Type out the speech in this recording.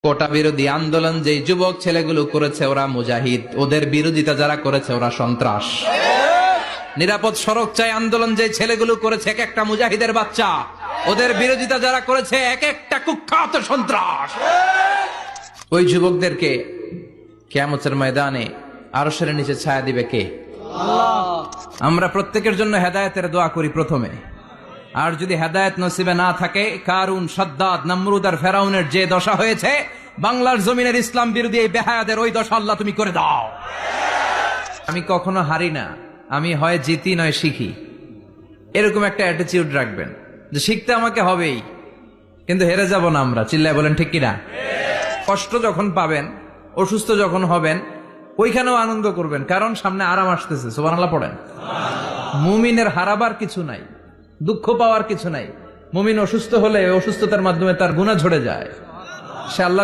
কোটা বিরোধী আন্দোলন যে যুবক ছেলেগুলো করেছে ওরা মুজাহিদ, ওদের বিরোধিতা যারা করেছে ওরা সন্ত্রাস। নিরাপদ সড়ক চাই আন্দোলন যে ছেলেগুলো করেছে এক একটা মুজাহিদের বাচ্চা, ওদের বিরোধিতা যারা করেছে এক একটা কুখ্যাত সন্ত্রাস। ওই যুবকদেরকে কিয়ামতের ময়দানে আরশের নিচে ছায়া দিবে কে? আমরা প্রত্যেকের জন্য হেদায়েতের দোয়া করি প্রথমে। আর যদি হেদায়েত নসিবে না থাকে, কারুন, সাদ্দাদ, নমরুদ আর ফেরাউনের যে দশা হয়েছে, বাংলার জমিনের ইসলাম বিরোধী এই বেহায়াদের ওই দশা আল্লাহ তুমি করে দাও। আমি কখনো হারি না, আমি হয় জিতি নয় শিখি, এরকম একটা অ্যাটিটিউড রাখবেন যে শিখতে আমাকে হবেই, কিন্তু হেরে যাব না আমরা। চিল্লায় বলেন ঠিক কিনা? কষ্ট যখন পাবেন, অসুস্থ যখন হবেন, ওইখানেও আনন্দ করবেন, কারণ সামনে আরাম আসতেছে। সুবহানাল্লাহ পড়েন। মুমিনের হারাবার কিছু নাই, দুঃখ পাওয়ার কিছু নাই। মুমিন অসুস্থ হলে অসুস্থতার মাধ্যমে তার গুনাহ ঝরে যায়, সে আল্লাহ